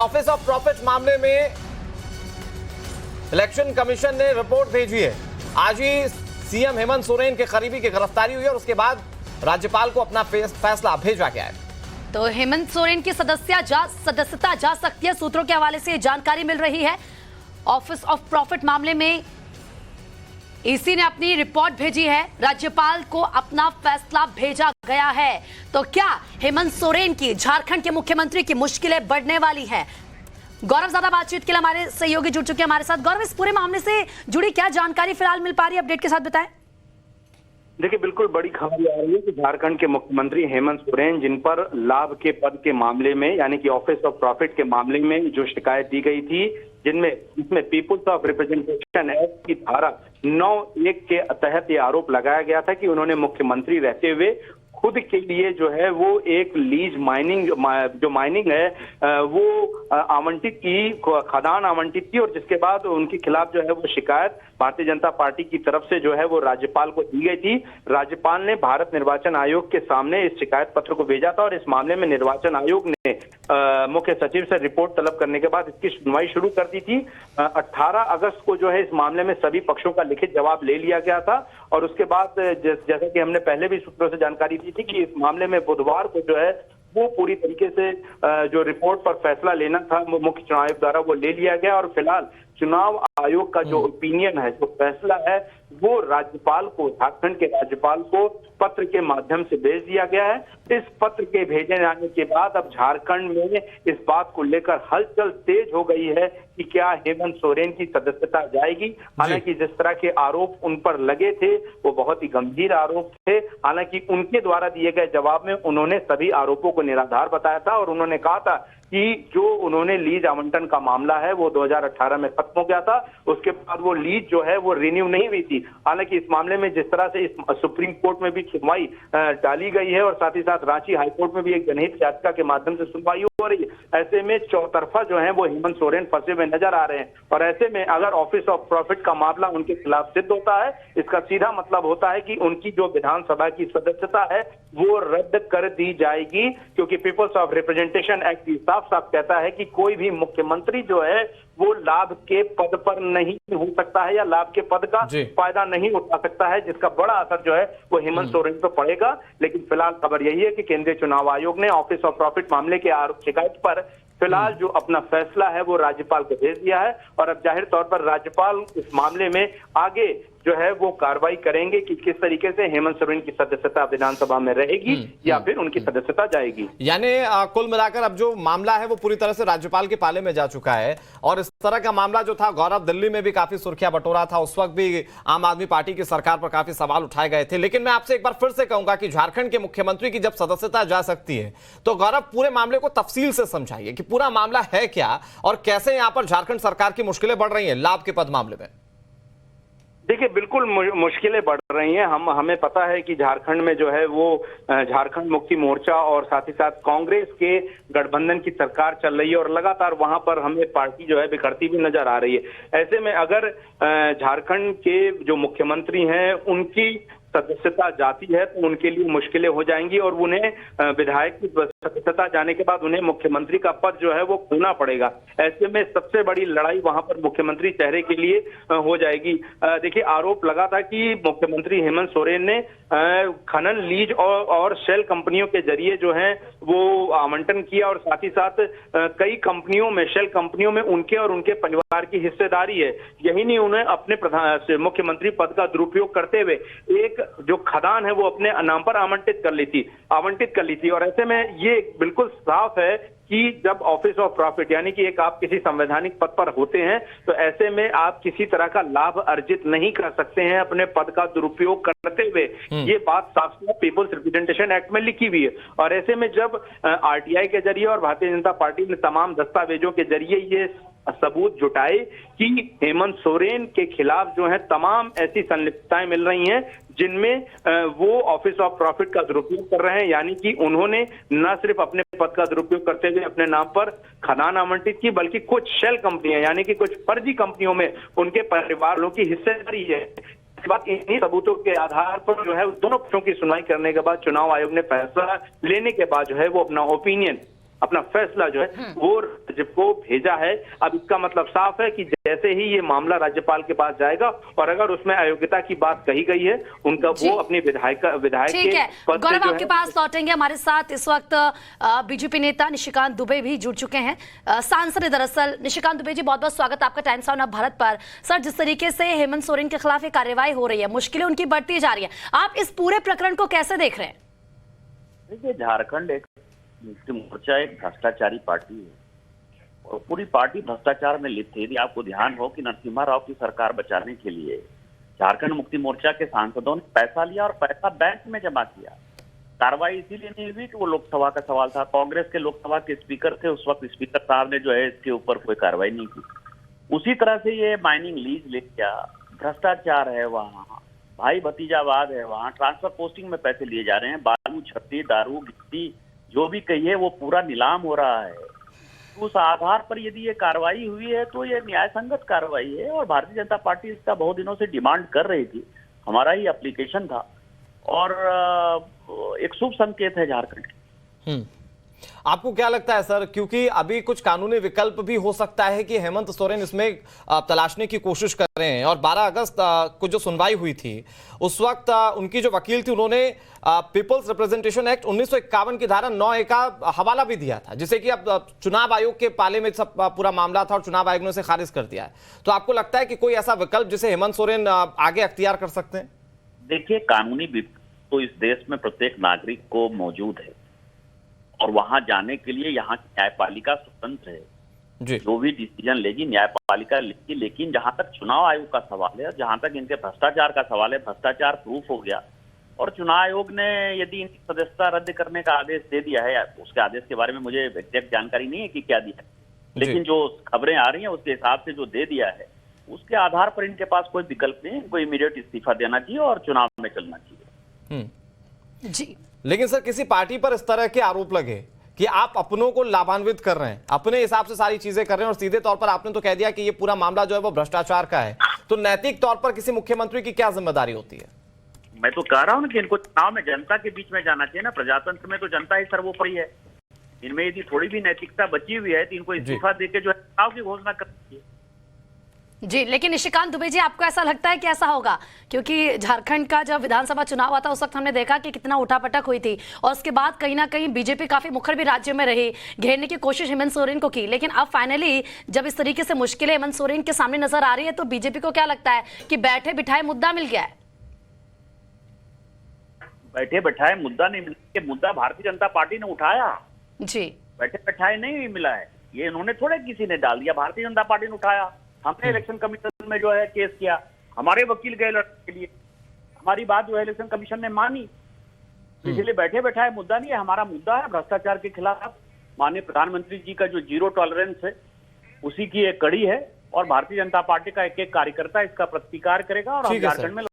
Office of profit मामले में election commission ने रिपोर्ट भेजी है। आज ही सीएम हेमंत सोरेन के करीबी की गिरफ्तारी हुई और उसके बाद राज्यपाल को अपना फैसला भेजा गया है। तो हेमंत सोरेन की सदस्यता जा सकती है। सूत्रों के हवाले से जानकारी मिल रही है। ऑफिस ऑफ प्रॉफिट मामले में ईसी ने अपनी रिपोर्ट भेजी है, राज्यपाल को अपना फैसला भेजा गया है। तो क्या हेमंत सोरेन की झारखंड के मुख्यमंत्री की मुश्किलें बढ़ने वाली हैं? गौरव ज्यादा बातचीत के लिए हमारे सहयोगी जुड़ चुके हैं हमारे साथ। गौरव, इस पूरे मामले से जुड़ी क्या जानकारी फिलहाल मिल पा रही है, अपडेट के साथ बताएं। देखिए, बिल्कुल बड़ी खबर आ रही है कि झारखंड के मुख्यमंत्री हेमंत सोरेन, जिन पर लाभ के पद के मामले में यानी कि ऑफिस ऑफ प्रॉफिट के मामले में जो शिकायत दी गई थी, जिसमें पीपुल्स ऑफ रिप्रेजेंटेशन एक्ट की धारा 9(1) के तहत ये आरोप लगाया गया था कि उन्होंने मुख्यमंत्री रहते हुए खुद के लिए जो है वो एक लीज माइनिंग है वो आवंटित की, खदान आवंटित की और जिसके बाद उनके खिलाफ जो है वो शिकायत भारतीय जनता पार्टी की तरफ से जो है वो राज्यपाल को दी गई थी। राज्यपाल ने भारत निर्वाचन आयोग के सामने इस शिकायत पत्र को भेजा था और इस मामले में निर्वाचन आयोग ने मुख्य सचिव से रिपोर्ट तलब करने के बाद इसकी सुनवाई शुरू कर दी थी। 18 अगस्त को जो है इस मामले में सभी पक्षों का लिखित जवाब ले लिया गया था और उसके बाद जैसा कि हमने पहले भी सूत्रों से जानकारी दी थी कि इस मामले में बुधवार को जो है वो पूरी तरीके से जो रिपोर्ट पर फैसला लेना था मुख्य चुनाव आयोग द्वारा वो ले लिया गया और फिलहाल चुनाव आयोग का जो ओपिनियन है, जो फैसला है, वो राज्यपाल को, झारखंड के राज्यपाल को पत्र के माध्यम से भेज दिया गया है। इस पत्र के भेजे जाने के बाद अब झारखंड में इस बात को लेकर हलचल तेज हो गई है कि क्या हेमंत सोरेन की सदस्यता जाएगी। हालांकि जिस तरह के आरोप उन पर लगे थे वो बहुत ही गंभीर आरोप थे। हालांकि उनके द्वारा दिए गए जवाब में उन्होंने सभी आरोपों को निराधार बताया था और उन्होंने कहा था कि जो उन्होंने लीज आवंटन का मामला है वो 2018 में खत्म हो गया था, उसके बाद वो लीज जो है वो रिन्यू नहीं हुई थी। हालांकि इस मामले में जिस तरह से इस सुप्रीम कोर्ट में भी सुनवाई डाली गई है और साथ ही साथ रांची हाईकोर्ट में भी एक जनहित याचिका के माध्यम से सुनवाई हो रही है, ऐसे में चौतरफा जो है वो हेमंत सोरेन फंसे हुए नजर आ रहे हैं। और ऐसे में अगर ऑफिस ऑफ प्रॉफिट का मामला उनके खिलाफ सिद्ध होता है, इसका सीधा मतलब होता है कि उनकी जो विधानसभा की सदस्यता है वो रद्द कर दी जाएगी, क्योंकि पीपल्स ऑफ रिप्रेजेंटेशन एक्ट साफ साफ कहता है कि कोई भी मुख्यमंत्री जो है वो लाभ के पद पर नहीं हो सकता है या लाभ के पद का फायदा नहीं उठा सकता है, जिसका बड़ा असर जो है वो हेमंत सोरेन पर पड़ेगा। लेकिन फिलहाल खबर यही है कि केंद्रीय चुनाव आयोग ने ऑफिस ऑफ प्रॉफिट मामले के आरोप शिकायत पर फिलहाल जो अपना फैसला है वो राज्यपाल को भेज दिया है और अब जाहिर तौर पर राज्यपाल इस मामले में आगे जो है वो कार्रवाई करेंगे कि किस तरीके से हेमंत सोरेन की सदस्यता विधानसभा में रहेगी या फिर उनकी सदस्यता जाएगी। यानी कुल मिलाकर अब जो मामला है वो पूरी तरह से राज्यपाल के पाले में जा चुका है और इस तरह का मामला जो था, गौरव, दिल्ली में भी काफी सुर्खियां बटोरा था, उस वक्त भी आम आदमी पार्टी की सरकार पर काफी सवाल उठाए गए थे। लेकिन मैं आपसे एक बार फिर से कहूंगा कि झारखंड के मुख्यमंत्री की जब सदस्यता जा सकती है तो गौरव पूरे मामले को तफसील से समझाइए कि पूरा मामला है क्या और कैसे यहां पर झारखंड सरकार की मुश्किलें बढ़ रही हैं लाभ के पद मामले में। देखिए, बिल्कुल मुश्किलें बढ़ रही हैं। हमें पता है कि झारखंड में जो है वो झारखंड मुक्ति मोर्चा और साथ ही साथ कांग्रेस के गठबंधन की सरकार चल रही है और लगातार वहां पर हमें पार्टी जो है बिखरती भी नजर आ रही है। ऐसे में अगर झारखंड के जो मुख्यमंत्री हैं उनकी सदस्यता जाती है तो उनके लिए मुश्किलें हो जाएंगी और उन्हें विधायक की सदस्यता जाने के बाद उन्हें मुख्यमंत्री का पद जो है वो खोना पड़ेगा। ऐसे में सबसे बड़ी लड़ाई वहां पर मुख्यमंत्री चेहरे के लिए हो जाएगी। देखिए, आरोप लगा था कि मुख्यमंत्री हेमंत सोरेन ने खनन, लीज और शेल कंपनियों के जरिए जो है वो आवंटन किया और साथ ही साथ कई कंपनियों में, शेल कंपनियों में उनके और उनके परिवार की हिस्सेदारी है। यही नहीं, उन्हें अपने मुख्यमंत्री पद का दुरुपयोग करते हुए एक जो खदान है वो अपने नाम पर आवंटित कर ली थी और ऐसे में ये बिल्कुल साफ है कि जब ऑफिस ऑफ प्रॉफिट यानी कि एक आप किसी संवैधानिक पद पर होते हैं तो ऐसे में आप किसी तरह का लाभ अर्जित नहीं कर सकते हैं अपने पद का दुरुपयोग करते हुए। ये बात साफ साफ पीपल्स रिप्रेजेंटेशन एक्ट में लिखी हुई है और ऐसे में जब आरटीआई के जरिए और भारतीय जनता पार्टी ने तमाम दस्तावेजों के जरिए ये सबूत जुटाए कि हेमंत सोरेन के खिलाफ जो है तमाम ऐसी संलिप्तताएं मिल रही हैं जिनमें वो ऑफिस ऑफ प्रॉफिट का दुरुपयोग कर रहे हैं, यानी कि उन्होंने न सिर्फ अपने पद का दुरुपयोग करते हुए अपने नाम पर खदान आवंटित की, बल्कि कुछ शेल कंपनियां यानी कि कुछ फर्जी कंपनियों में उनके परिवार वालों की हिस्सेदारी है। इस बात इन्हीं सबूतों के आधार पर जो है दोनों पक्षों की सुनवाई करने के बाद चुनाव आयोग ने फैसला लेने के बाद जो है वो अपना ओपिनियन अपना फैसला जो है वो राज्य को भेजा है। अब इसका मतलब साफ है कि जैसे ही ये मामला राज्यपाल के पास जाएगा और अगर उसमें अयोग्यता की बात कही गई है, उनका वो अपनी विधायक ठीक है। के पद से गौरव जो आपके है पास लौटेंगे। हमारे साथ इस वक्त बीजेपी नेता निशिकांत दुबे भी जुड़ चुके हैं, सांसद है दरअसल। निशिकांत दुबे जी, बहुत बहुत स्वागत आपका टाइम्स ऑफ भारत पर। सर, जिस तरीके से हेमंत सोरेन के खिलाफ ये कार्रवाई हो रही है, मुश्किलें उनकी बढ़ती जा रही है, आप इस पूरे प्रकरण को कैसे देख रहे हैं? देखिए, झारखंड एक मुक्ति मोर्चा एक भ्रष्टाचारी पार्टी है और पूरी पार्टी भ्रष्टाचार में लिप्त है। यदि आपको ध्यान हो कि नरसिम्हा राव की सरकार बचाने के लिए झारखंड मुक्ति मोर्चा के सांसदों ने पैसा लिया और पैसा बैंक में जमा किया। कार्रवाई इसीलिए नहीं हुई कि वो लोकसभा का सवाल था। कांग्रेस के लोकसभा के स्पीकर थे उस वक्त, स्पीकर साहब ने जो है इसके ऊपर कोई कार्रवाई नहीं की। उसी तरह से ये माइनिंग लीज ले गया, भ्रष्टाचार है वहाँ, भाई भतीजावाद है वहाँ, ट्रांसफर पोस्टिंग में पैसे लिए जा रहे हैं, बालू छत्ती दारू गिट्टी जो भी कहिए वो पूरा नीलाम हो रहा है। उस आधार पर यदि ये कार्रवाई हुई है तो ये न्याय संगत कार्रवाई है और भारतीय जनता पार्टी इसका बहुत दिनों से डिमांड कर रही थी। हमारा ही एप्लीकेशन था और एक शुभ संकेत है झारखंड। आपको क्या लगता है सर, क्योंकि अभी कुछ कानूनी विकल्प भी हो सकता है कि हेमंत सोरेन इसमें तलाशने की कोशिश कर रहे हैं, और 12 अगस्त को जो सुनवाई हुई थी उस वक्त उनकी जो वकील थी उन्होंने पीपल्स रिप्रेजेंटेशन एक्ट 1951 की धारा 9A का हवाला भी दिया था, जिसे कि अब चुनाव आयोग के पाले में सब पूरा मामला था और चुनाव आयोग ने उसे खारिज कर दिया है। तो आपको लगता है कि कोई ऐसा विकल्प जिसे हेमंत सोरेन आगे अख्तियार कर सकते हैं? देखिए, कानूनी विकल्प तो इस देश में प्रत्येक नागरिक को मौजूद है और वहां जाने के लिए यहाँ की न्यायपालिका स्वतंत्र है जी। जो भी डिसीजन लेगी न्यायपालिका लेगी। लेकिन जहां तक चुनाव आयोग का सवाल है, जहां तक इनके भ्रष्टाचार का सवाल है, भ्रष्टाचार प्रूफ हो गया और चुनाव आयोग ने यदि इनकी सदस्यता रद्द करने का आदेश दे दिया है, उसके आदेश के बारे में मुझे एग्जैक्ट जानकारी नहीं है कि क्या दिया है, लेकिन जो खबरें आ रही हैं उसके हिसाब से जो दे दिया है उसके आधार पर इनके पास कोई विकल्प नहीं है। इनको इमीडिएट इस्तीफा देना चाहिए और चुनाव में चलना चाहिए। जी, लेकिन सर, किसी पार्टी पर इस तरह के आरोप लगे कि आप अपनों को लाभान्वित कर रहे हैं, अपने हिसाब से सारी चीजें कर रहे हैं और सीधे तौर पर आपने तो कह दिया कि ये पूरा मामला जो है वो भ्रष्टाचार का है, तो नैतिक तौर पर किसी मुख्यमंत्री की क्या जिम्मेदारी होती है? मैं तो कह रहा हूँ कि इनको चुनाव में जनता के बीच में जाना चाहिए ना। प्रजातंत्र में तो जनता ही सर्वोपरि है। इनमें यदि थोड़ी भी नैतिकता बची हुई है तो इनको इस्तीफा देके जो है चुनाव की घोषणा करनी चाहिए। जी, लेकिन निशिकांत दुबे जी, आपको ऐसा लगता है कि ऐसा होगा? क्योंकि झारखंड का जब विधानसभा चुनाव आता उस वक्त हमने देखा कि कितना उठापटक हुई थी और उसके बाद कहीं ना कहीं बीजेपी काफी मुखर भी राज्य में रही, घेरने की कोशिश हेमंत सोरेन को की, लेकिन अब फाइनली जब इस तरीके से मुश्किलें हेमंत सोरेन के सामने नजर आ रही है तो बीजेपी को क्या लगता है कि बैठे बिठाए मुद्दा मिल गया है? बैठे बैठाए मुद्दा नहीं मिला, मुद्दा भारतीय जनता पार्टी ने उठाया जी, बैठे बैठाए नहीं मिला है। ये इन्होंने थोड़े किसी ने डाल दिया, भारतीय जनता पार्टी ने उठाया। हमने इलेक्शन कमीशन में जो है केस किया, हमारे वकील गए लड़ने के लिए, हमारी बात जो है इलेक्शन कमीशन ने मानी। इसलिए बैठे बैठाए मुद्दा नहीं है, हमारा मुद्दा है भ्रष्टाचार के खिलाफ। माननीय प्रधानमंत्री जी का जो जीरो टॉलरेंस है उसी की एक कड़ी है और भारतीय जनता पार्टी का एक एक कार्यकर्ता इसका प्रतिकार करेगा और हम ठीक है सर। झारखंड में